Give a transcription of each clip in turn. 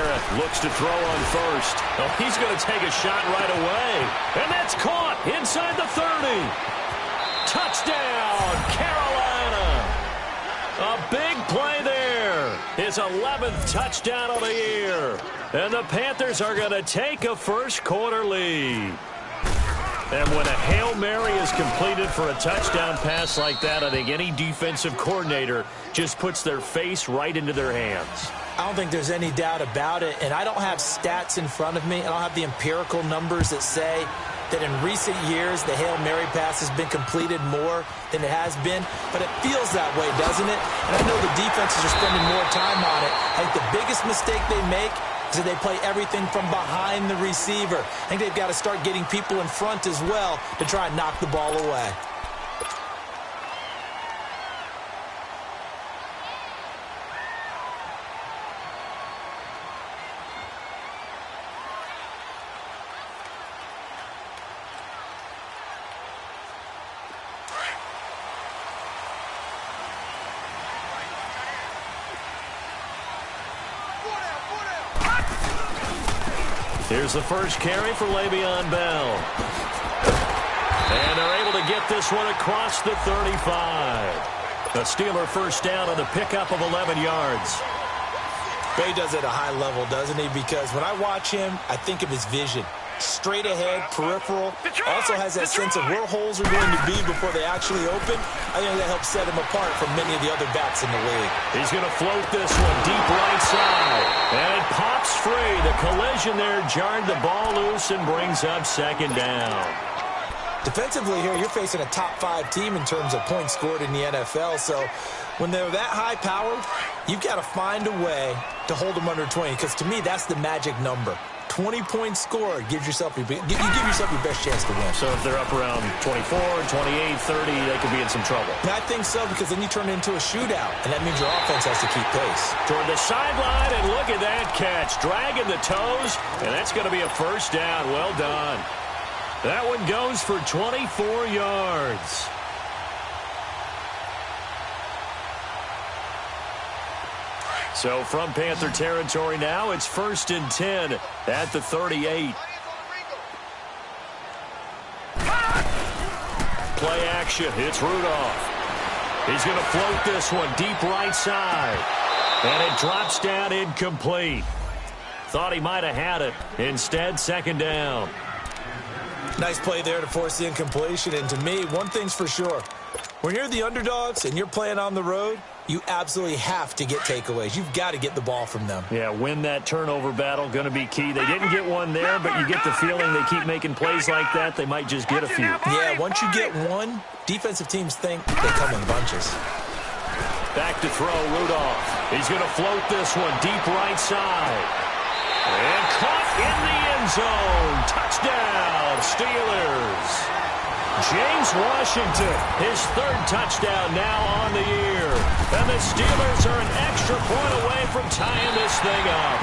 Rivera looks to throw on first. Oh, he's going to take a shot right away. And that's caught inside the 30. Touchdown, Carolina. A big play there. His 11th touchdown of the year. And the Panthers are going to take a first-quarter lead. And when a Hail Mary is completed for a touchdown pass like that, I think any defensive coordinator just puts their face right into their hands. I don't think there's any doubt about it. And I don't have stats in front of me. I don't have the empirical numbers that say that in recent years the Hail Mary pass has been completed more than it has been. But it feels that way, doesn't it? And I know the defenses are spending more time on it. I think the biggest mistake they make is that they play everything from behind the receiver. I think they've got to start getting people in front as well to try and knock the ball away. Here's the first carry for Le'Veon Bell. And they're able to get this one across the 35. The Steeler first down on the pickup of 11 yards. He does it at a high level, doesn't he? Because when I watch him, I think of his vision. Straight ahead, peripheral. Also has that sense of where holes are going to be before they actually open. I think that helps set him apart from many of the other backs in the league. He's going to float this one deep right side. And it pops free. The collision there jarred the ball loose and brings up second down. Defensively here, you're facing a top-5 team in terms of points scored in the NFL. So when they're that high-powered, you've got to find a way to hold them under 20. Because to me, that's the magic number. 20 points scored gives yourself you give yourself your best chance to win. So if they're up around 24, 28, 30, they could be in some trouble. And I think so, because then you turn it into a shootout, and that means your offense has to keep pace. Toward the sideline, and look at that catch. Dragging the toes, and that's going to be a first down. Well done. That one goes for 24 yards. So from Panther territory now, it's 1st and 10 at the 38. Play action. It's Rudolph. He's going to float this one deep right side. And it drops down incomplete. Thought he might have had it. Instead, second down. Nice play there to force the incompletion. And to me, one thing's for sure. When you're the underdogs and you're playing on the road, you absolutely have to get takeaways. You've got to get the ball from them. Yeah, win that turnover battle, going to be key. They didn't get one there, but you get the feeling they keep making plays like that, they might just get a few. Yeah, once you get one, defensive teams think they come in bunches. Back to throw, Rudolph. He's going to float this one deep right side. And caught in the end zone. Touchdown, Steelers. James Washington, his 3rd touchdown now on the year. And the Steelers are an extra point away from tying this thing up.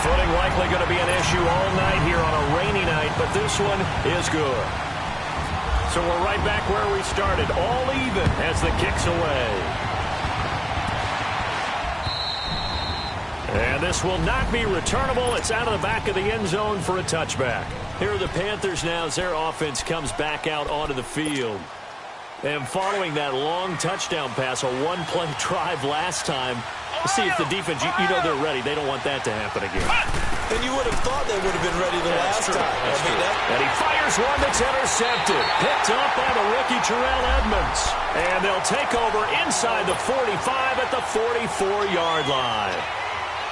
Footing likely going to be an issue all night here on a rainy night, but this one is good. So we're right back where we started, all even as the kick's away. And this will not be returnable. It's out of the back of the end zone for a touchback. Here are the Panthers now as their offense comes back out onto the field. And following that long touchdown pass, a one-play drive last time, let's see if the defense, you know they're ready. They don't want that to happen again. And you would have thought they would have been ready the last time. And he fires one that's intercepted. Picked up by the rookie Terrell Edmonds. And they'll take over inside the 45 at the 44-yard line.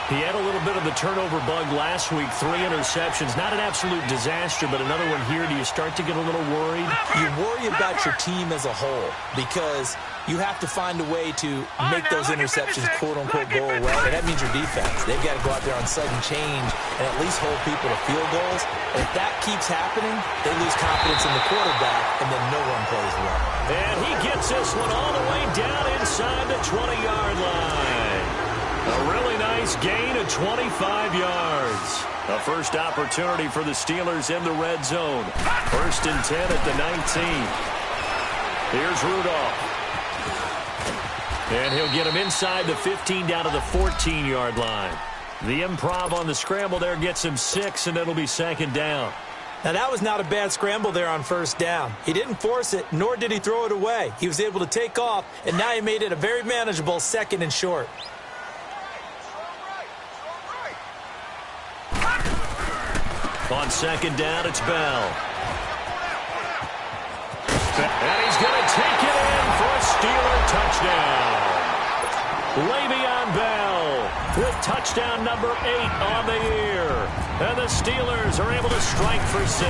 He had a little bit of the turnover bug last week, 3 interceptions. Not an absolute disaster, but another one here. Do you start to get a little worried? You worry about your team as a whole because you have to find a way to make those interceptions, quote-unquote, go away. And that means your defense. They've got to go out there on sudden change and at least hold people to field goals. And if that keeps happening, they lose confidence in the quarterback, and then no one plays well. And he gets this one all the way down inside the 20-yard line. A really nice gain of 25 yards. A first opportunity for the Steelers in the red zone. 1st and 10 at the 19. Here's Rudolph. And he'll get him inside the 15 down to the 14-yard line. The improv on the scramble there gets him 6, and it'll be second down. Now, that was not a bad scramble there on first down. He didn't force it, nor did he throw it away. He was able to take off, and now he made it a very manageable second and short. On second down, it's Bell. And he's going to take it in for a Steeler touchdown. Le'Veon Bell with touchdown number 8 on the year. And the Steelers are able to strike for 6.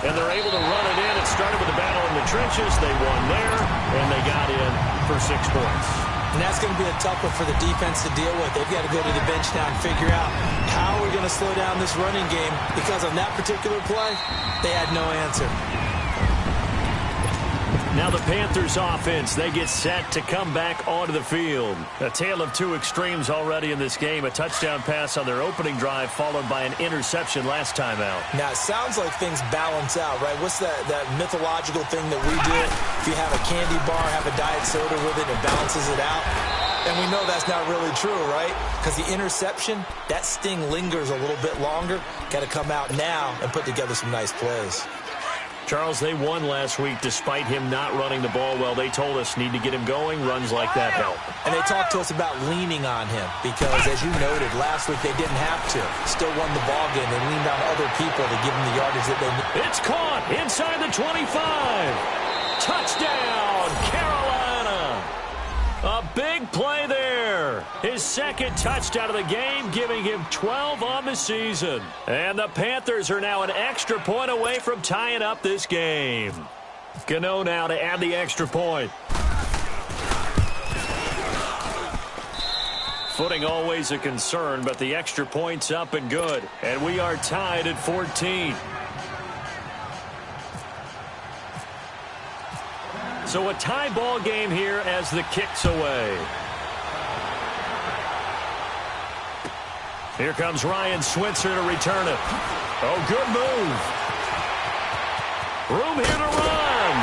And they're able to run it in. It started with a battle in the trenches. They won there, and they got in for 6 points. And that's going to be a tough one for the defense to deal with. They've got to go to the bench now and figure out how we're going to slow down this running game, because on that particular play, they had no answer. Now the Panthers offense, they get set to come back onto the field. A tale of two extremes already in this game. A touchdown pass on their opening drive followed by an interception last time out. Now, it sounds like things balance out, right? What's that mythological thing that we do? If you have a candy bar, have a diet soda with it, it balances it out. And we know that's not really true, right? Because the interception, that sting lingers a little bit longer. Got to come out now and put together some nice plays. Charles, they won last week despite him not running the ball well. They told us need to get him going. Runs like that help. And they talked to us about leaning on him because, as you noted, last week they didn't have to. Still won the ball game. They leaned on other people to give them the yardage that they need. It's caught inside the 25. Touchdown, Carolina. A big play there. His second touchdown of the game, giving him 12 on the season. And the Panthers are now an extra point away from tying up this game. Gano now to add the extra point. Footing always a concern, but the extra point's up and good. And we are tied at 14. So a tie ball game here as the kick's away. Here comes Ryan Switzer to return it. Oh, good move. Room here to run.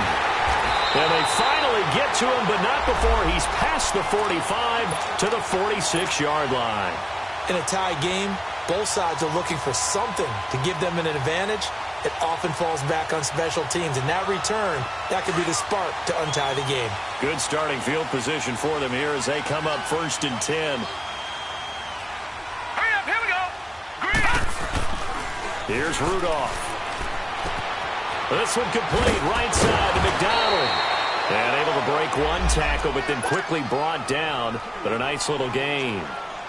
And they finally get to him, but not before he's past the 45 to the 46-yard line. In a tie game, both sides are looking for something to give them an advantage. It often falls back on special teams. And that return, that could be the spark to untie the game. Good starting field position for them here as they come up 1st and 10. Hurry up, here we go. Green. Here's Rudolph. This one complete, right side to McDonald. And able to break one tackle, but then quickly brought down. But a nice little gain.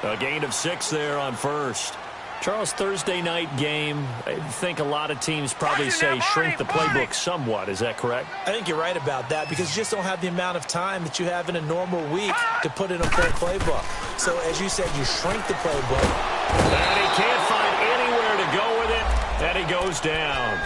A gain of 6 there on first. Charles, Thursday night game, I think a lot of teams probably say shrink the playbook somewhat. Is that correct? I think you're right about that because you just don't have the amount of time that you have in a normal week to put in a full playbook. So, as you said, you shrink the playbook. And he can't find anywhere to go with it, and he goes down.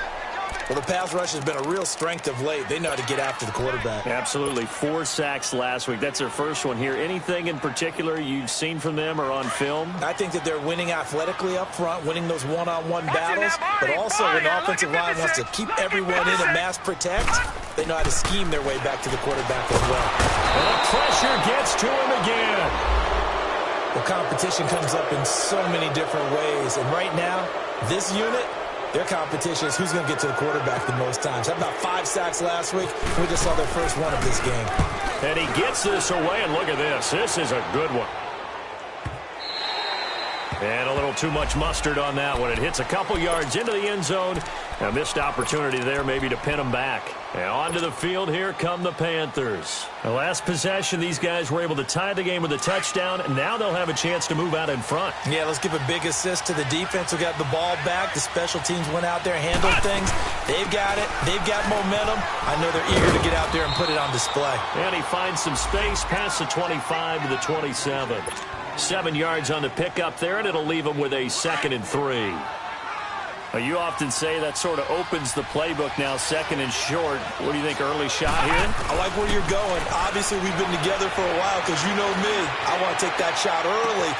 Well, the pass rush has been a real strength of late. They know how to get after the quarterback. Absolutely. 4 sacks last week. That's their first one here. Anything in particular you've seen from them or on film? I think that they're winning athletically up front, winning those one-on-one battles, but also when the offensive line wants to keep everyone in and mass protect, they know how to scheme their way back to the quarterback as well. And the pressure gets to him again. Well, competition comes up in so many different ways, and right now, this unit, their competition is who's going to get to the quarterback the most times. How about 5 sacks last week? We just saw their first one of this game. And he gets this away, and look at this. This is a good one. And a little too much mustard on that one. It hits a couple yards into the end zone. A missed opportunity there maybe to pin him back. And onto the field, here come the Panthers. The last possession, these guys were able to tie the game with a touchdown. And now they'll have a chance to move out in front. Yeah, let's give a big assist to the defense who got the ball back. The special teams went out there, handled things. They've got it. They've got momentum. I know they're eager to get out there and put it on display. And he finds some space past the 25 to the 27. 7 yards on the pickup there, and it'll leave him with a 2nd and 3. You often say that sort of opens the playbook now, 2nd and short. What do you think, early shot here? I like where you're going. Obviously, we've been together for a while because you know me. I want to take that shot early.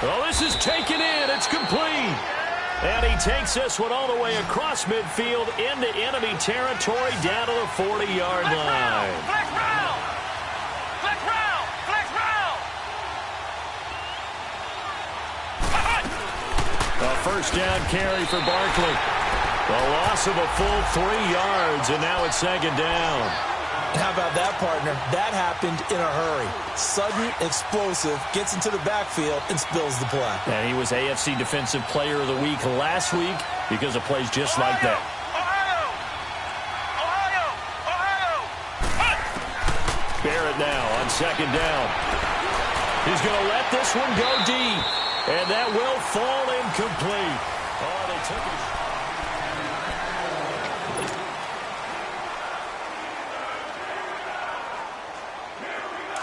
Oh, this is taken in. It's complete. And he takes this one all the way across midfield into enemy territory down to the 40-yard line. Flex round. Flex round. Flex round. First down carry for Barkley. A loss of a full 3 yards, and now it's second down. How about that, partner? That happened in a hurry. Sudden, explosive, gets into the backfield, and spills the play. And he was AFC Defensive Player of the Week last week because of plays just like that. Barrett now on second down. He's going to let this one go deep. And that will fall incomplete. Oh, they took it.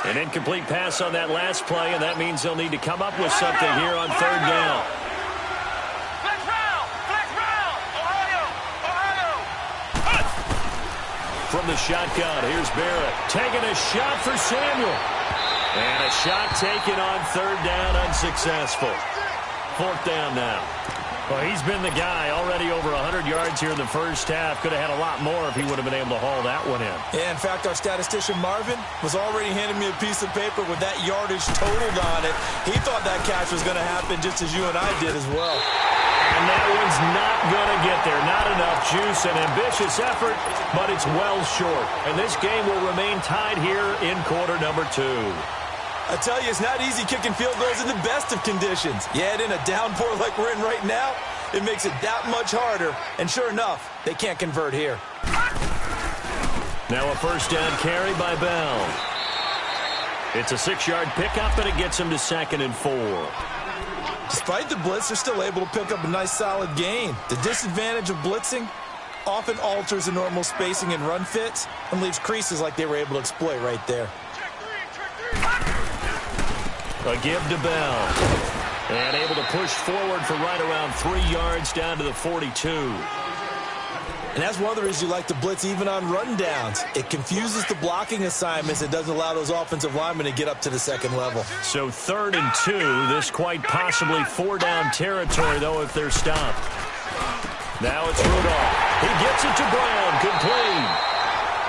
An incomplete pass on that last play, and that means they'll need to come up with something here on third down. From the shotgun, here's Barrett taking a shot for Samuel. And a shot taken on third down, unsuccessful. Fourth down now. Well, he's been the guy already over 100 yards here in the first half. Could have had a lot more if he would have been able to haul that one in. Yeah, in fact, our statistician Marvin was already handing me a piece of paper with that yardage totaled on it. He thought that catch was going to happen just as you and I did as well. And that one's not going to get there. Not enough juice, an ambitious effort, but it's well short. And this game will remain tied here in quarter number 2. I tell you, it's not easy kicking field goals in the best of conditions. Yet in a downpour like we're in right now, it makes it that much harder. And sure enough, they can't convert here. Now a first down carry by Bell. It's a 6-yard pickup, and it gets him to 2nd and 4. Despite the blitz, they're still able to pick up a nice solid gain. The disadvantage of blitzing often alters the normal spacing and run fits and leaves creases like they were able to exploit right there. A give to Bell. And able to push forward for right around 3 yards down to the 42. And that's one of the reasons you like to blitz even on rundowns. It confuses the blocking assignments. It doesn't allow those offensive linemen to get up to the second level. So 3rd and 2. This quite possibly 4-down territory, though, if they're stopped. Now it's Rudolph. He gets it to Brown. Complete.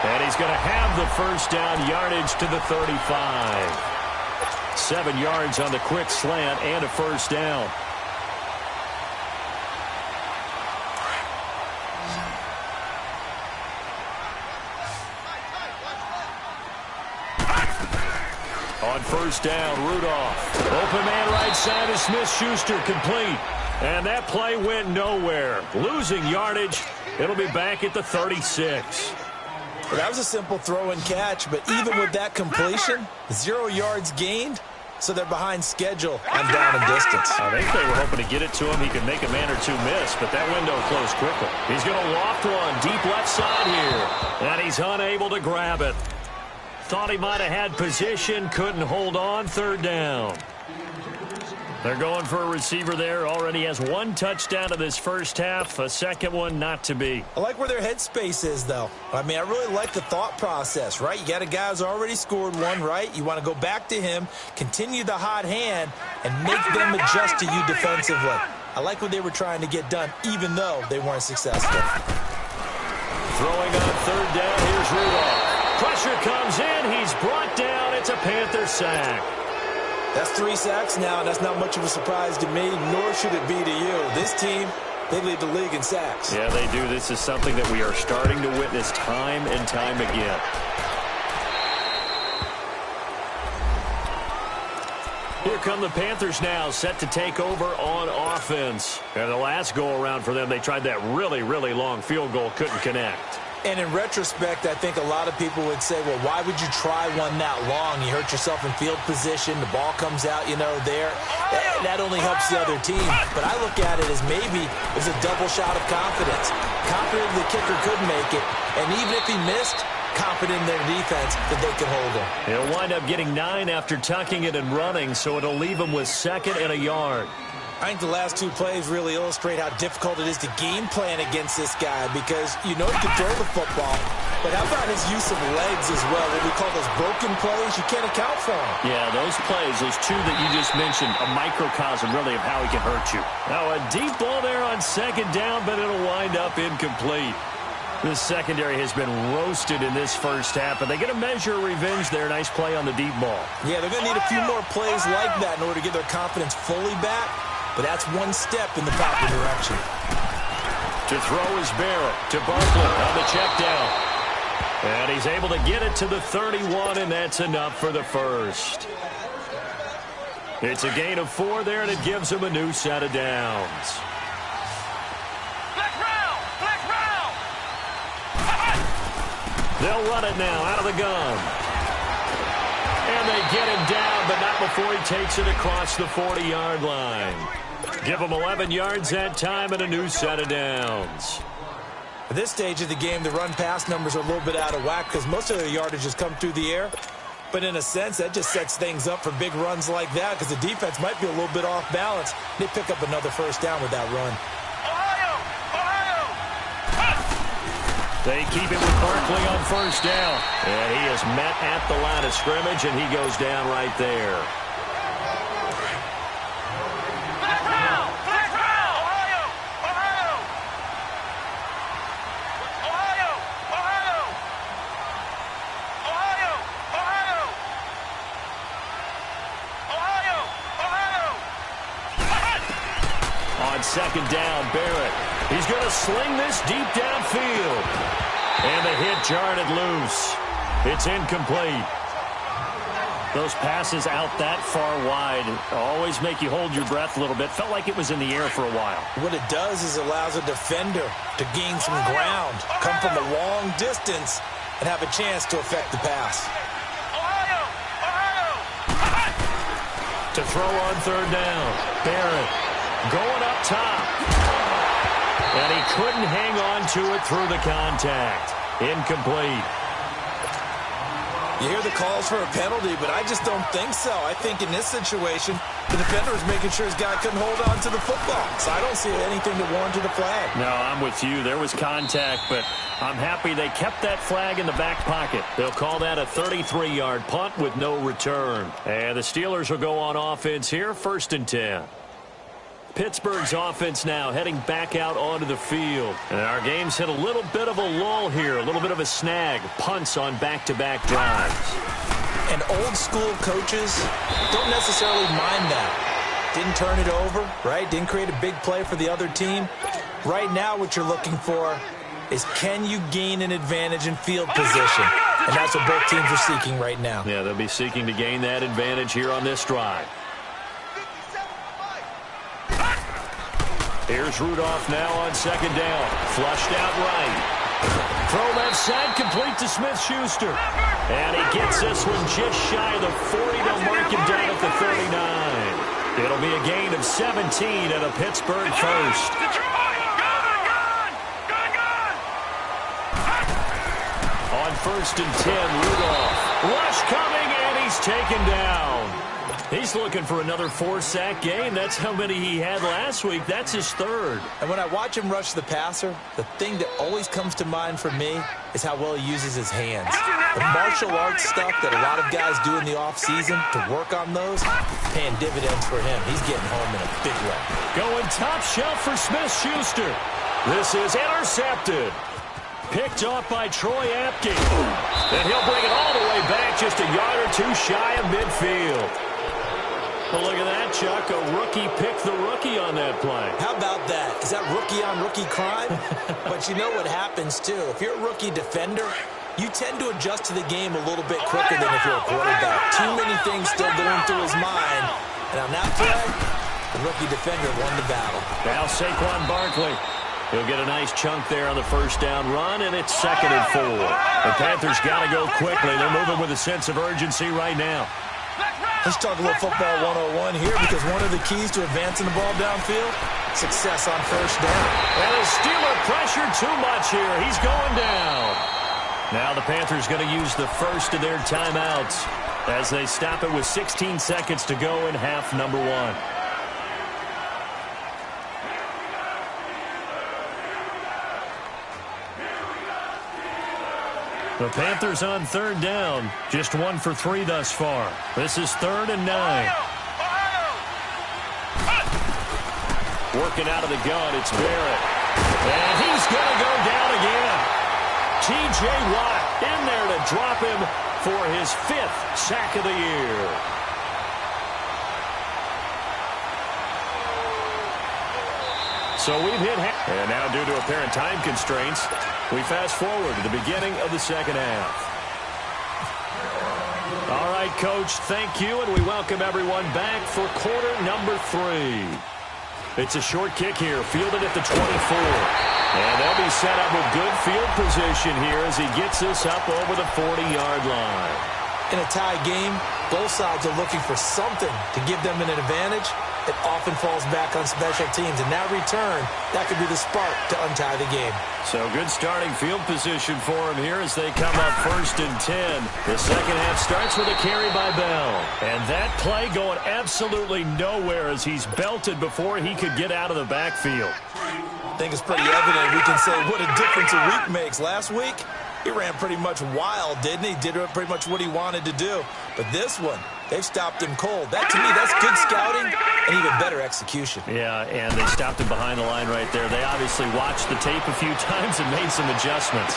And he's going to have the first down yardage to the 35. 7 yards on the quick slant and a first down. On first down, Rudolph. Open man right side is Smith-Schuster, complete. And that play went nowhere. Losing yardage. It'll be back at the 36. Well, that was a simple throw and catch, but even with that completion, 0 yards gained, so they're behind schedule on down and distance. I think they were hoping to get it to him. He could make a man or two miss, but that window closed quickly. He's going to loft one deep left side here, and he's unable to grab it. Thought he might have had position, couldn't hold on, third down. They're going for a receiver there. Already has 1 touchdown in this first half. A second one not to be. I like where their headspace is, though. I mean, I really like the thought process, right? You got a guy who's already scored 1, right? You want to go back to him, continue the hot hand, and make them adjust to you defensively. I like what they were trying to get done, even though they weren't successful. Throwing on third down, here's Rudolph. Pressure comes in. He's brought down. It's a Panther sack. That's 3 sacks now, and that's not much of a surprise to me, nor should it be to you. This team, they lead the league in sacks. Yeah, they do. This is something that we are starting to witness time and time again. Here come the Panthers now, set to take over on offense. And the last go-around for them, they tried that really, really long field goal, couldn't connect. And in retrospect, I think a lot of people would say, well, why would you try one that long? You hurt yourself in field position. The ball comes out, there. That only helps the other team. But I look at it as maybe it was a double shot of confidence. Confident the kicker could make it. And even if he missed, confident in their defense that they could hold him. He'll wind up getting 9 after tucking it and running, so it'll leave him with 2nd and a yard. I think the last 2 plays really illustrate how difficult it is to game plan against this guy because you know he can throw the football, but how about his use of legs as well? What we call those broken plays, you can't account for them. Yeah, those plays, those 2 that you just mentioned, a microcosm really of how he can hurt you. Now a deep ball there on 2nd down, but it'll wind up incomplete. This secondary has been roasted in this first half, and they get a measure of revenge there. Nice play on the deep ball. Yeah, they're going to need a few more plays like that in order to get their confidence fully back. but that's one step in the proper direction. To throw is Barrett to Barkley on the check down. And he's able to get it to the 31, and that's enough for the first. It's a gain of 4 there, and it gives him a new set of downs. They'll run it now out of the gun. And they get him down, but not before he takes it across the 40-yard line. Give him 11 yards that time and a new set of downs. At this stage of the game, the run-pass numbers are a little bit out of whack because most of their yardage has come through the air. But in a sense, that just sets things up for big runs like that because the defense might be a little bit off balance. They pick up another first down with that run. They keep it with Barkley on first down. And he is met at the line of scrimmage, and he goes down right there. On second down, Barrett. He's going to sling this deep downfield. And the hit jarred it loose. It's incomplete. Those passes out that far wide always make you hold your breath a little bit. Felt like it was in the air for a while. What it does is allows a defender to gain some ground, come from a long distance, and have a chance to affect the pass. To throw on third down, Barrett going up top. And he couldn't hang on to it through the contact. Incomplete. You hear the calls for a penalty, but I just don't think so. I think in this situation, the defender was making sure his guy couldn't hold on to the football. So I don't see anything that warranted a flag. No, I'm with you. There was contact, but I'm happy they kept that flag in the back pocket. They'll call that a 33-yard punt with no return. And the Steelers will go on offense here, 1st and 10. Pittsburgh's offense now heading back out onto the field. And our game's hit a little bit of a lull here, a little bit of a snag. Punts on back-to-back drives. And old-school coaches don't necessarily mind that. Didn't turn it over, right? Didn't create a big play for the other team. Right now what you're looking for is can you gain an advantage in field position? And that's what both teams are seeking right now. Yeah, they'll be seeking to gain that advantage here on this drive. Here's Rudolph now on second down. Flushed out right. Throw left side, complete to Smith-Schuster. And he gets this one just shy of the 40. They'll mark him down at the 39. It'll be a gain of 17 and a Pittsburgh first. On 1st and 10, Rudolph. Rush coming, and he's taken down. He's looking for another 4-sack game. That's how many he had last week. That's his 3rd. And when I watch him rush the passer, the thing that always comes to mind for me is how well he uses his hands. The martial arts stuff that a lot of guys do in the offseason to work on those, paying dividends for him. He's getting home in a big way. Going top shelf for Smith-Schuster. This is intercepted. Picked off by Troy Apke. And he'll bring it all the way back just a yard or two shy of midfield. Well, look at that, Chuck. A rookie picked the rookie on that play. How about that? Is that rookie-on-rookie crime? But you know what happens, too. If you're a rookie defender, you tend to adjust to the game a little bit quicker than if you're a quarterback. Too many things still going through his mind. And on that play, the rookie defender won the battle. Now Saquon Barkley. He'll get a nice chunk there on the first down run, and it's 2nd and 4. The Panthers got to go quickly. They're moving with a sense of urgency right now. Let's talk a little football 101 here because one of the keys to advancing the ball downfield, success on first down. And the Steeler pressure too much here. He's going down. Now the Panthers going to use the first of their timeouts as they stop it with 16 seconds to go in half number 1. The Panthers on third down. Just 1 for 3 thus far. This is 3rd and 9. Working out of the gun, it's Barrett. And he's going to go down again. T.J. Watt in there to drop him for his 5th sack of the year. So we've hit and now due to apparent time constraints, we fast forward to the beginning of the second half. All right, Coach, thank you, and we welcome everyone back for quarter number 3. It's a short kick here, fielded at the 24. And they'll be set up with good field position here as he gets this up over the 40-yard line. In a tie game, both sides are looking for something to give them an advantage. It often falls back on special teams, and that return, that could be the spark to untie the game. So good starting field position for him here as they come up 1st and 10. The second half starts with a carry by Bell. And that play going absolutely nowhere as he's belted before he could get out of the backfield. I think it's pretty evident. We can say what a difference a week makes. Last week, he ran pretty much wild, didn't he? Did pretty much what he wanted to do. But this one, they've stopped him cold. That, to me, that's good scouting and even better execution. Yeah, and they stopped him behind the line right there. They obviously watched the tape a few times and made some adjustments.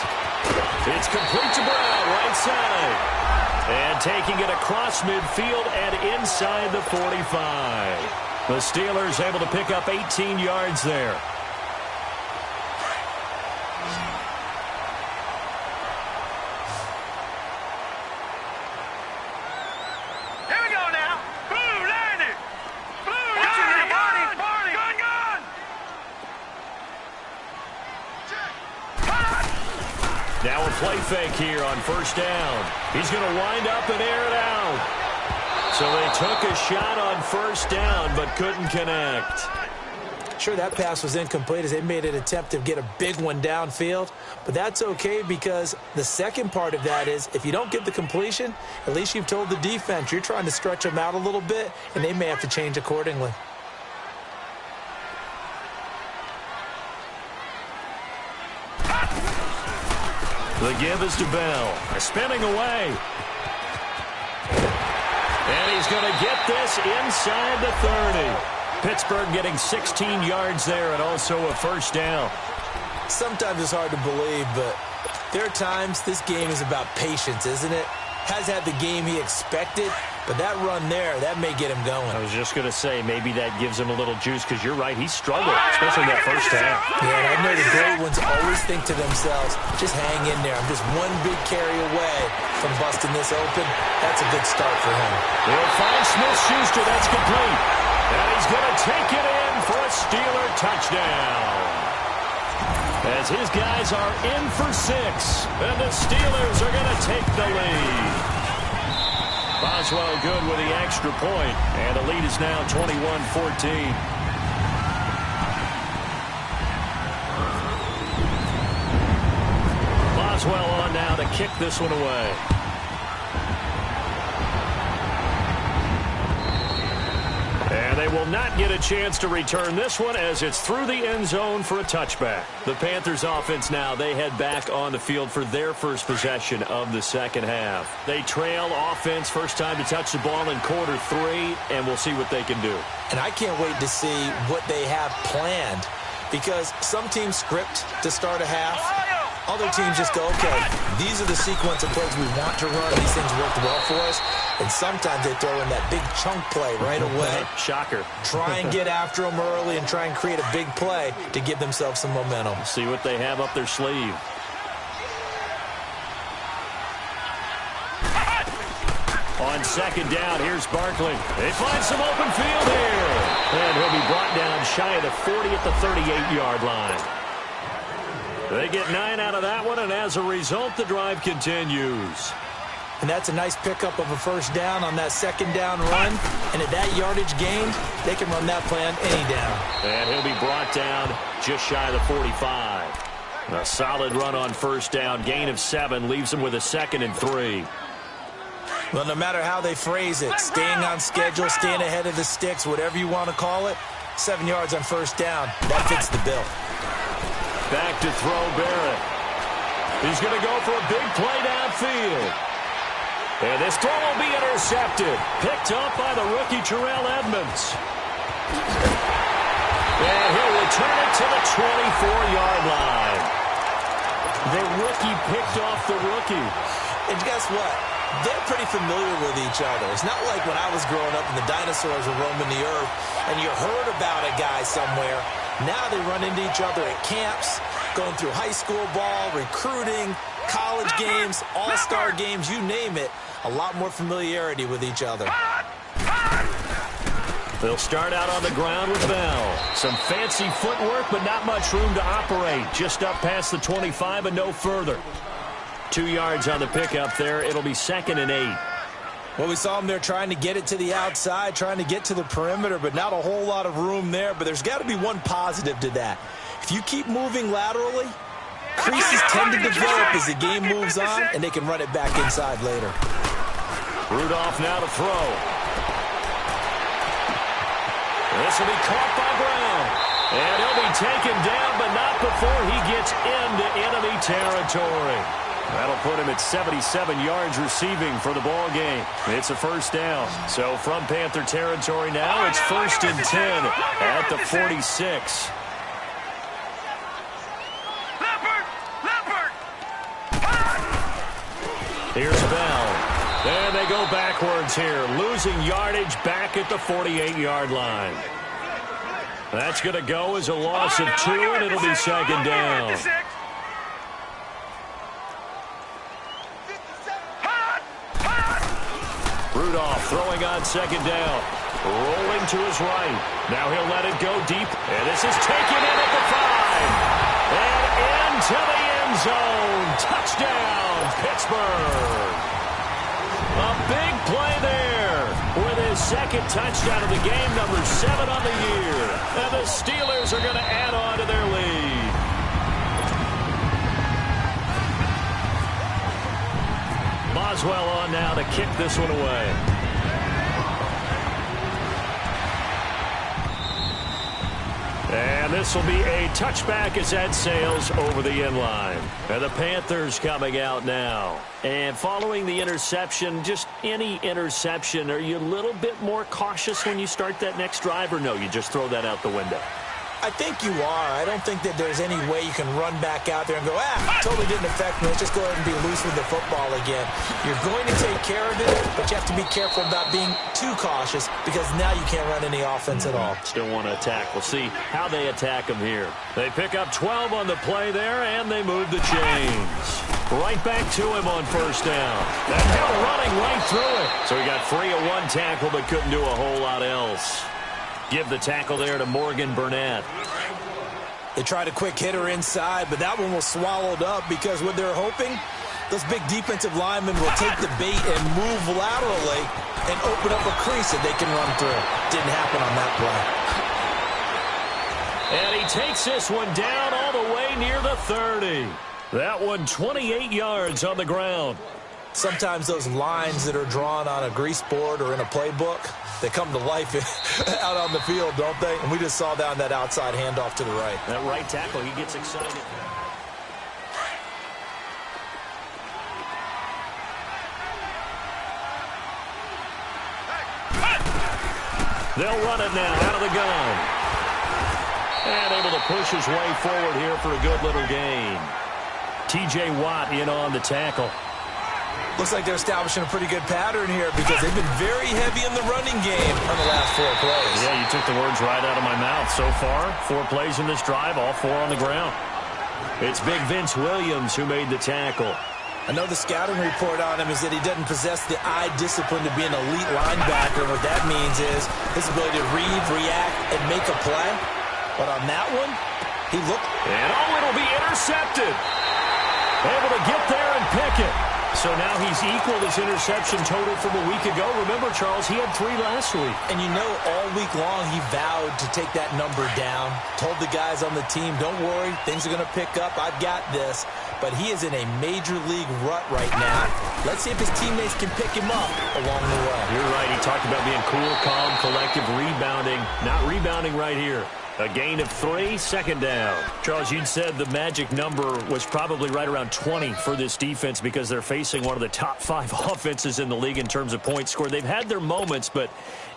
It's complete to Brown, right side. And taking it across midfield and inside the 45. The Steelers able to pick up 18 yards there. Now a play fake here on 1st down. He's going to wind up and air it out. So they took a shot on 1st down but couldn't connect. Sure, that pass was incomplete as they made an attempt to get a big one downfield. But that's okay because the second part of that is if you don't get the completion, at least you've told the defense you're trying to stretch them out a little bit, and they may have to change accordingly. The give is to Bell. Spinning away. And he's going to get this inside the 30. Pittsburgh getting 16 yards there and also a 1st down. Sometimes it's hard to believe, but there are times this game is about patience, isn't it? Has had the game he expected, but that run there, that may get him going. I was just going to say, maybe that gives him a little juice because you're right, he struggled, especially in that 1st half. Yeah, and I know the great ones always think to themselves, just hang in there. I'm just one big carry away from busting this open. That's a good start for him. He'll find Smith-Schuster. That's complete. And he's going to take it in for a Steeler touchdown. As his guys are in for 6, and the Steelers are going to take the lead. Boswell good with the extra point, and the lead is now 21-14. Boswell on now to kick this one away. And they will not get a chance to return this one as it's through the end zone for a touchback. The Panthers offense now, they head back on the field for their first possession of the second half. They trail offense, first time to touch the ball in quarter 3, and we'll see what they can do. And I can't wait to see what they have planned because some teams script to start a half. Other teams just go, okay, these are the sequence of plays we want to run. These things worked well for us. And sometimes they throw in that big chunk play right away. Shocker. Try and get after them early and try and create a big play to give themselves some momentum. See what they have up their sleeve. On 2nd down, here's Barkley. They find some open field here. And he'll be brought down shy of the 40 at the 38-yard line. They get 9 out of that one, and as a result, the drive continues. And that's a nice pickup of a 1st down on that 2nd down run. And at that yardage gained, they can run that play on any down. And he'll be brought down just shy of the 45. A solid run on 1st down. Gain of 7 leaves them with a 2nd and 3. Well, no matter how they phrase it, staying on schedule, staying ahead of the sticks, whatever you want to call it, 7 yards on 1st down, that fits the bill. Back to throw Barrett. He's going to go for a big play downfield. And this throw will be intercepted. Picked up by the rookie Terrell Edmonds. And he'll return it to the 24-yard line. The rookie picked off the rookie. And guess what? They're pretty familiar with each other. It's not like when I was growing up and the dinosaurs were roaming the earth and you heard about a guy somewhere. Now they run into each other at camps, going through high school ball, recruiting, college games, all-star games, you name it. A lot more familiarity with each other. They'll start out on the ground with Bell. Some fancy footwork, but not much room to operate. Just up past the 25 and no further. 2 yards on the pickup there. It'll be 2nd and 8. Well, we saw him there trying to get it to the outside, trying to get to the perimeter, but not a whole lot of room there. But there's got to be one positive to that. If you keep moving laterally, creases tend to develop as the game moves on, and they can run it back inside later. Rudolph now to throw. This will be caught by Brown. And he'll be taken down, but not before he gets into enemy territory. That'll put him at 77 yards receiving for the ball game. It's a first down. So from Panther territory now, it's 1st and 10 at the 46. Here's Bell. And they go backwards here, losing yardage back at the 48-yard line. That's going to go as a loss of 2, and it'll be 2nd down. Rudolph throwing on 2nd down. Rolling to his right. Now he'll let it go deep. And this is taken in at the 5. And into the end zone. Touchdown, Pittsburgh. A big play there with his 2nd touchdown of the game, number 7 on the year. And the Steelers are going to add on to their lead. Boswell on now to kick this one away. And this will be a touchback as that sails over the end line. And the Panthers coming out now. And following the interception, just any interception, are you a little bit more cautious when you start that next drive, or no, you just throw that out the window? I think you are. I don't think that there's any way you can run back out there and go, totally didn't affect me. Let's just go ahead and be loose with the football again. You're going to take care of it, but you have to be careful about being too cautious because now you can't run any offense at all. Still want to attack. We'll see how they attack them here. They pick up 12 on the play there, and they move the chains. Right back to him on 1st down. And Hill running right through it. So he got free of 1 tackle, but couldn't do a whole lot else. Give the tackle there to Morgan Burnett. They tried a quick hitter inside, but that one was swallowed up because what they're hoping, those big defensive linemen will take the bait and move laterally and open up a crease that they can run through. Didn't happen on that play. And he takes this one down all the way near the 30. That one 28 yards on the ground. Sometimes those lines that are drawn on a grease board or in a playbook, they come to life out on the field, don't they? And we just saw that on that outside handoff to the right. That right tackle, he gets excited. They'll run it now out of the gun. And able to push his way forward here for a good little gain. T.J. Watt in on the tackle. Looks like they're establishing a pretty good pattern here because they've been very heavy in the running game on the last 4 plays. Yeah, you took the words right out of my mouth. So far, 4 plays in this drive, all 4 on the ground. It's Big Vince Williams who made the tackle. I know the scouting report on him is that he doesn't possess the eye discipline to be an elite linebacker. And what that means is his ability to read, react, and make a play. But on that one, he looked... And it'll be intercepted. Able to get there and pick it. So now he's equaled his interception total from a week ago. Remember, Charles, he had 3 last week. And you know, all week long he vowed to take that number down. Told the guys on the team, don't worry, things are going to pick up. I've got this. But he is in a major league rut right now. Let's see if his teammates can pick him up along the way. You're right. He talked about being cool, calm, collective, rebounding. Not rebounding right here. A gain of 3, 2nd down. Charles, you'd said the magic number was probably right around 20 for this defense because they're facing one of the top 5 offenses in the league in terms of points scored. They've had their moments, but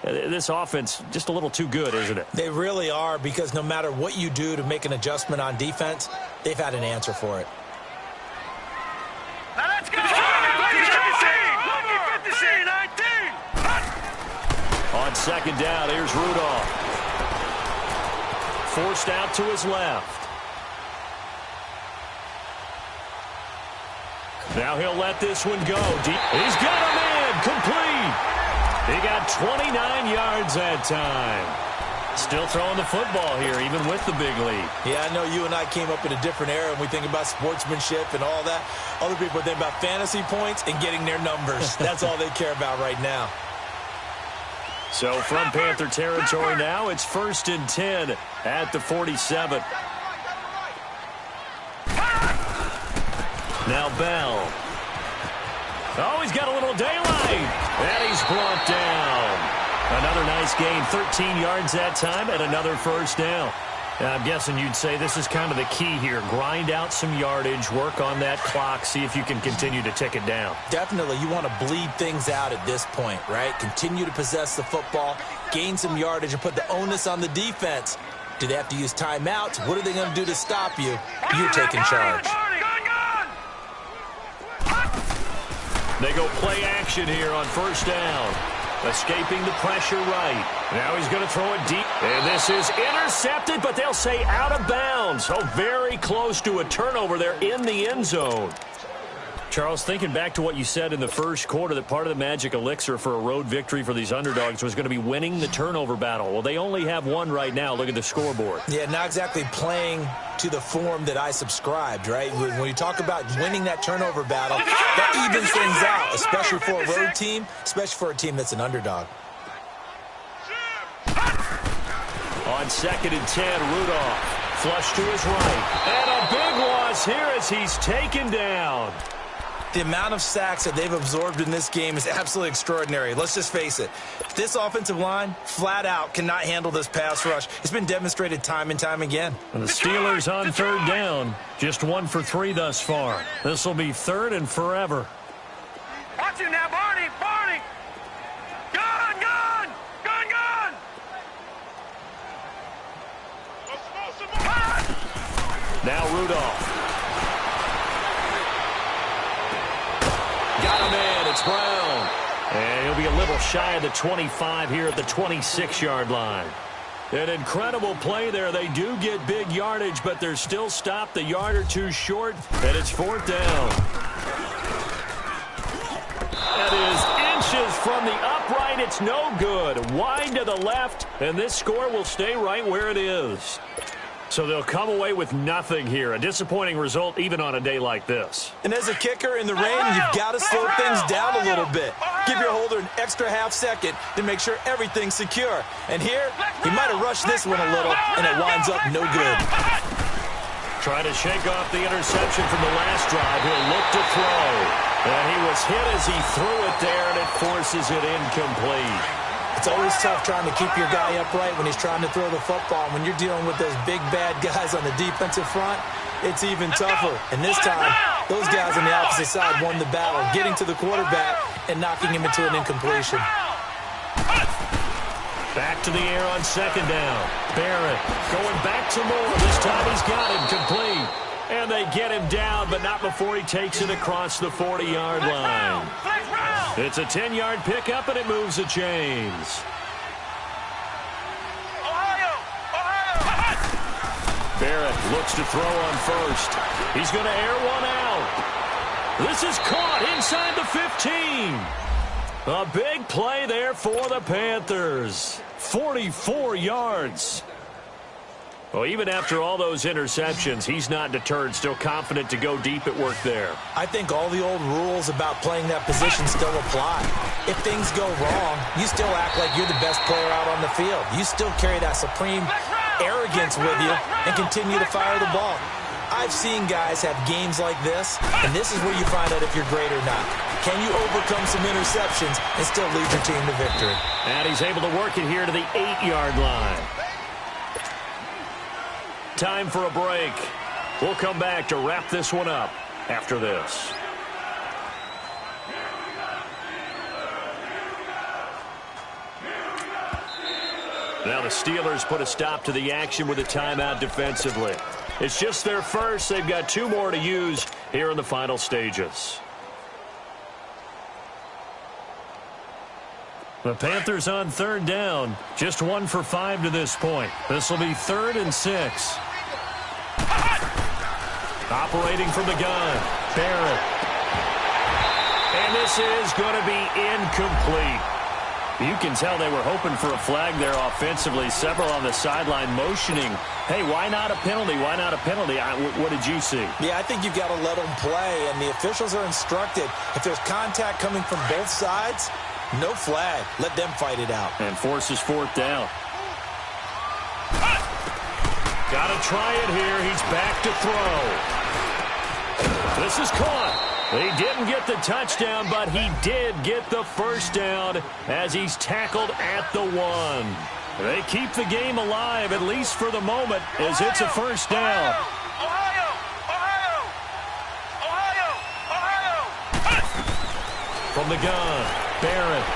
this offense just a little too good, isn't it? They really are because no matter what you do to make an adjustment on defense, they've had an answer for it. Now let's go! On 2nd down, here's Rudolph. forced out to his left. Now he'll let this one go. He's got him in. Complete. He got 29 yards that time. Still throwing the football here, even with the big lead. Yeah, I know you and I came up in a different era, and we think about sportsmanship and all that. Other people think about fantasy points and getting their numbers. That's all they care about right now. So from Panther territory now, it's 1st and 10 at the 47. Now Bell. Oh, he's got a little daylight. And he's brought down. Another nice gain, 13 yards that time, and another first down. I'm guessing you'd say this is kind of the key here. Grind out some yardage, work on that clock, see if you can continue to tick it down. Definitely. You want to bleed things out at this point, right? Continue to possess the football, gain some yardage, and put the onus on the defense. Do they have to use timeouts? What are they going to do to stop you? You're taking charge. They go play action here on first down. Escaping the pressure right. Now he's going to throw it deep. And this is intercepted, but they'll say out of bounds. So very close to a turnover there in the end zone. Charles, thinking back to what you said in the first quarter, that part of the magic elixir for a road victory for these underdogs was going to be winning the turnover battle. Well, they only have one right now. Look at the scoreboard. Yeah, not exactly playing to the form that I subscribed, right? When you talk about winning that turnover battle, that evens things out, especially for a road team, especially for a team that's an underdog. On 2nd and 10, Rudolph. Flush to his right. And a big loss here as he's taken down. The amount of sacks that they've absorbed in this game is absolutely extraordinary. Let's just face it. This offensive line, flat out, cannot handle this pass rush. It's been demonstrated time and time again. And the Steelers on 3rd down. Just 1 for 3 thus far. This will be 3rd and forever. Watch you now, Barney! Barney! Gun! Gun! Gun! Gun! Now Rudolph. Got him in. It's Brown. And he'll be a little shy of the 25 here at the 26-yard line. An incredible play there. They do get big yardage, but they're still stopped a yard or two short, and it's 4th down. That is inches from the upright. It's no good. Wide to the left, and this score will stay right where it is. So they'll come away with nothing here. A disappointing result even on a day like this. And as a kicker in the rain, you've got to slow things down a little bit. Give your holder an extra half second to make sure everything's secure. And here, he might have rushed this one a little, and it winds up no good. Trying to shake off the interception from the last drive. He'll look to throw. And he was hit as he threw it there, and it forces it incomplete. It's always tough trying to keep your guy upright when he's trying to throw the football. When you're dealing with those big, bad guys on the defensive front, it's even tougher. And this time, those guys on the opposite side won the battle, getting to the quarterback and knocking him into an incompletion. Back to the air on 2nd down. Barrett going back to Moore. This time he's got him complete. And they get him down, but not before he takes it across the 40-yard line. It's a 10-yard pickup, and it moves the chains. Barrett looks to throw on first. He's going to air one out. This is caught inside the 15. A big play there for the Panthers. 44 yards. Well, even after all those interceptions, he's not deterred, still confident to go deep at work there. I think all the old rules about playing that position still apply. If things go wrong, you still act like you're the best player out on the field. You still carry that supreme arrogance with you and continue to fire the ball. I've seen guys have games like this, and this is where you find out if you're great or not. Can you overcome some interceptions and still lead your team to victory? And he's able to work it here to the 8-yard line. Time for a break. We'll come back to wrap this one up after this. Now the Steelers put a stop to the action with a timeout defensively. It's just their first. They've got 2 more to use here in the final stages. The Panthers on third down. Just 1 for 5 to this point. This will be 3rd and 6. Operating from the gun, Barrett. And this is going to be incomplete. You can tell they were hoping for a flag there offensively. Several on the sideline motioning, hey, why not a penalty? Why not a penalty? What did you see? Yeah, I think you've got to let them play, and the officials are instructed. If there's contact coming from both sides, no flag. Let them fight it out. And forces 4th down. Got to try it here. He's back to throw. This is caught. He didn't get the touchdown, but he did get the first down as he's tackled at the 1. They keep the game alive, at least for the moment, as it's a first down. From the gun, Barrett.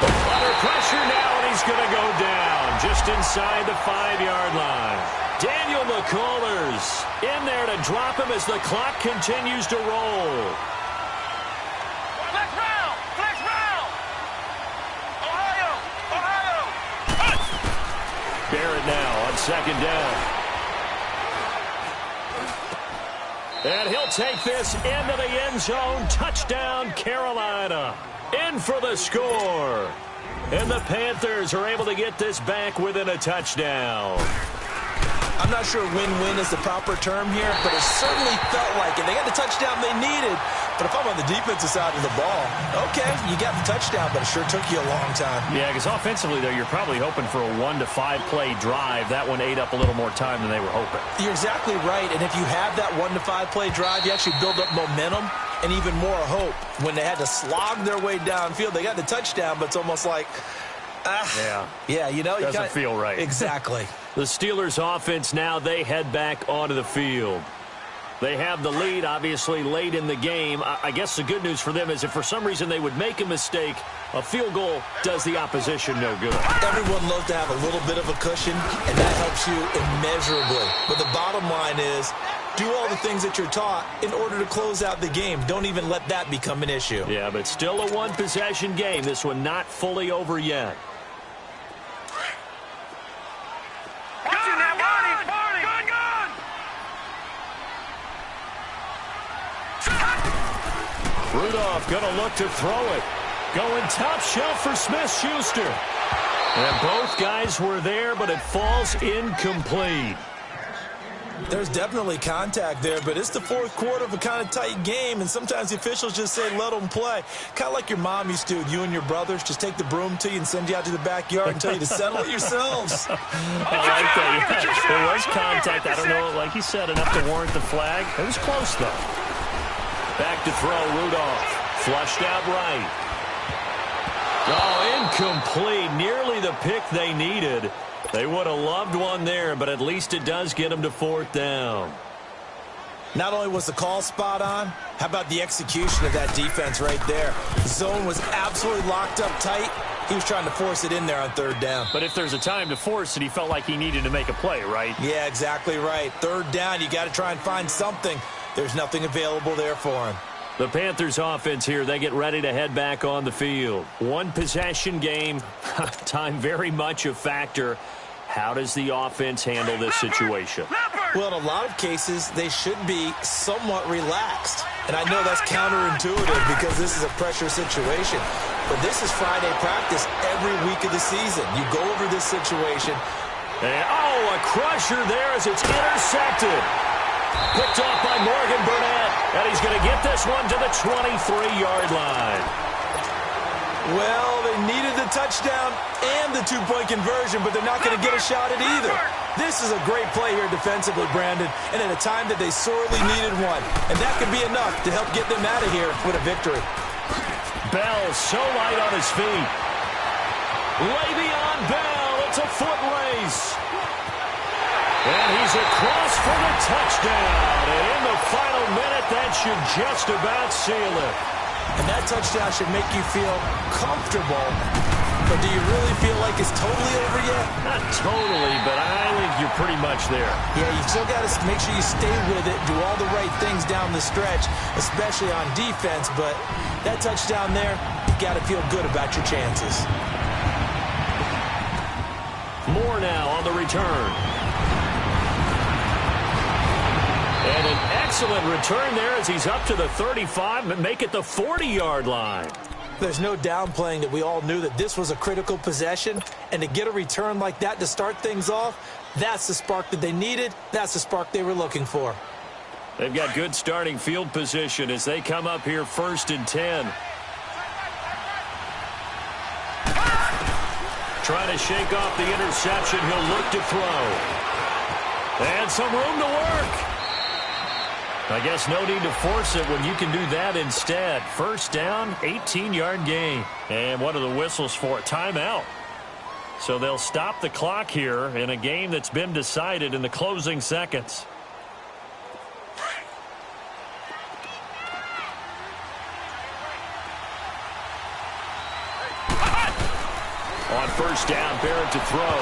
Under pressure now, and he's going to go down just inside the 5-yard line. Daniel McCullers in there to drop him as the clock continues to roll. Flex round! Flex round! Ohio! Barrett now on 2nd down. And he'll take this into the end zone. Touchdown, Carolina. In for the score. And the Panthers are able to get this back within a touchdown. I'm not sure win-win is the proper term here, but it certainly felt like it. They got the touchdown they needed, but if I'm on the defensive side of the ball, okay, you got the touchdown, but it sure took you a long time. Yeah, because offensively, though, you're probably hoping for a 1 to 5 play drive. That one ate up a little more time than they were hoping. You're exactly right, and if you have that 1 to 5 play drive, you actually build up momentum and even more hope. When they had to slog their way downfield, they got the touchdown, but it's almost like, yeah, you know, doesn't feel right. Exactly. The Steelers offense now, they head back onto the field. They have the lead, obviously, late in the game. I guess the good news for them is if for some reason they would make a mistake, a field goal does the opposition no good. Everyone loves to have a little bit of a cushion, and that helps you immeasurably. But the bottom line is, do all the things that you're taught in order to close out the game. Don't even let that become an issue. Yeah, but still a one-possession game. This one not fully over yet. Rudolph going to look to throw it. Going top shelf for Smith-Schuster. And both guys were there, but it falls incomplete. There's definitely contact there, but it's the 4th quarter of a kind of tight game, and sometimes the officials just say, let them play. Kind of like your mom used to with you and your brothers. Just take the broom to you and send you out to the backyard and tell you to settle it yourselves. I like that. There was contact. I don't know, like you said, enough to warrant the flag. It was close, though. Back to throw, Rudolph. Flushed out right. Oh, incomplete. Nearly the pick they needed. They would have loved one there, but at least it does get them to 4th down. Not only was the call spot on, how about the execution of that defense right there? The zone was absolutely locked up tight. He was trying to force it in there on 3rd down. But if there's a time to force it, he felt like he needed to make a play, right? Yeah, exactly right. 3rd down, you got to try and find something. There's nothing available there for him. The Panthers offense here, they get ready to head back on the field. One possession game, time very much a factor. How does the offense handle this situation? Well, in a lot of cases, they should be somewhat relaxed. And I know that's counterintuitive because this is a pressure situation. But this is Friday practice every week of the season. You go over this situation. And, a crusher there as it's intercepted. Picked off by Morgan Burnett. And he's going to get this one to the 23-yard line. Well, they needed the touchdown and the 2-point conversion, but they're not going to get a shot at either. This is a great play here defensively, Brandon, and at a time that they sorely needed one. And that could be enough to help get them out of here with a victory. Bell so light on his feet. Le'Veon Bell, it's a foot race. And he's across for the touchdown. And in the final minute, that should just about seal it. And that touchdown should make you feel comfortable But do you really feel like it's totally over yet? Not totally, but I think you're pretty much there. Yeah, you still got to make sure you stay with it, do all the right things down the stretch, especially on defense. But that touchdown there, you got to feel good about your chances. More now on the return. And an excellent return there as he's up to the 35 and make it the 40-yard line. There's no downplaying that we all knew that this was a critical possession, and to get a return like that to start things off, that's the spark that they needed. That's the spark they were looking for. They've got good starting field position as they come up here 1st and 10. Trying to shake off the interception. He'll look to throw. And some room to work. I guess no need to force it when you can do that instead. 1st down, 18-yard gain. And what are the whistles for? Timeout. So they'll stop the clock here in a game that's been decided in the closing seconds. On 1st down, Barrett to throw.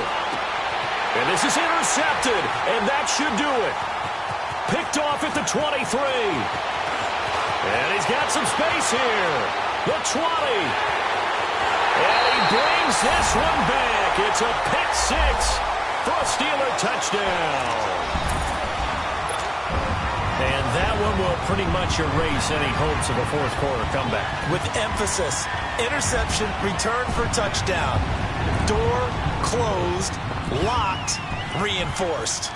And this is intercepted, and that should do it. Picked off at the 23. And he's got some space here. The 20. And he brings this one back. It's a pick 6 for a Steeler touchdown. And that one will pretty much erase any hopes of a fourth quarter comeback. With emphasis, interception, return for touchdown. Door closed, locked, reinforced.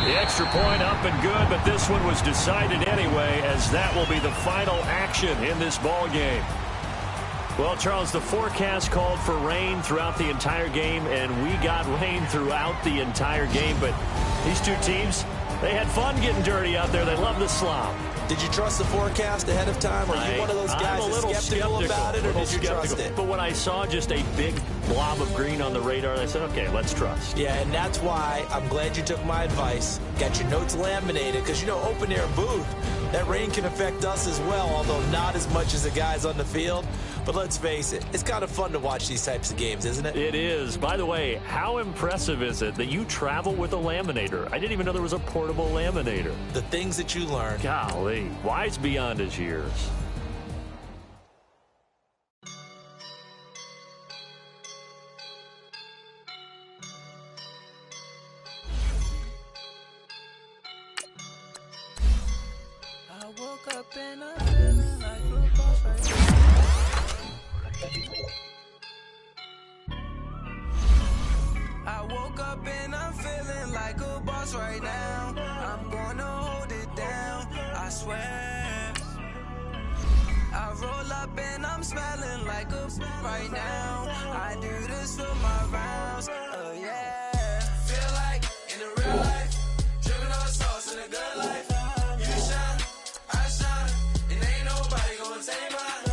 The extra point up and good, but this one was decided anyway, as that will be the final action in this ball game. Well, Charles, the forecast called for rain throughout the entire game, and we got rain throughout the entire game. But these two teams, they had fun getting dirty out there. They love the slop. Did you trust the forecast ahead of time? Are you one of those guys that's skeptical about it, or did you trust it? But when I saw just a big blob of green on the radar, I said, okay, let's trust. Yeah, and that's why I'm glad you took my advice. Got your notes laminated, because, you know, open-air booth, that rain can affect us as well, although not as much as the guys on the field. But let's face it, it's kind of fun to watch these types of games, isn't it? It is. By the way, how impressive is it that you travel with a laminator? I didn't even know there was a portable laminator. The things that you learn. Golly, wise beyond his years. I woke up and I'm feeling like a boss right now. I woke up and I'm feeling like a boss right now. I'm gonna hold it down, I swear. I roll up and I'm smelling like a right now. I do this for my rounds, oh yeah. Feel like in the real life, dripping on sauce in a good life. You shine, I shine, and ain't nobody gonna take mine.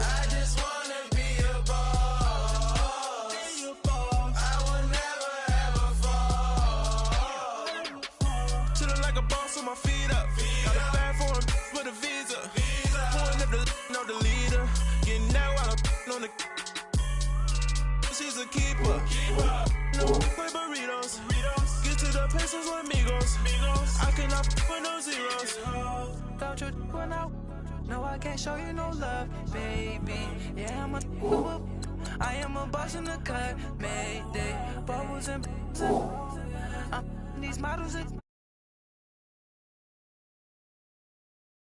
I just wanna be a boss. I will never ever fall. Chillin' like a boss with my feet up. Got a bag for him with a visa. Pulling up the know the leader. Getting that while I'm on the. She's a keeper. No play burritos. Get to the pesos with amigos. I cannot with no zeros. Don't you run out? No, I can't show you no love, baby. Yeah, I am a boss in the cut, Mayday. Bubbles and these models.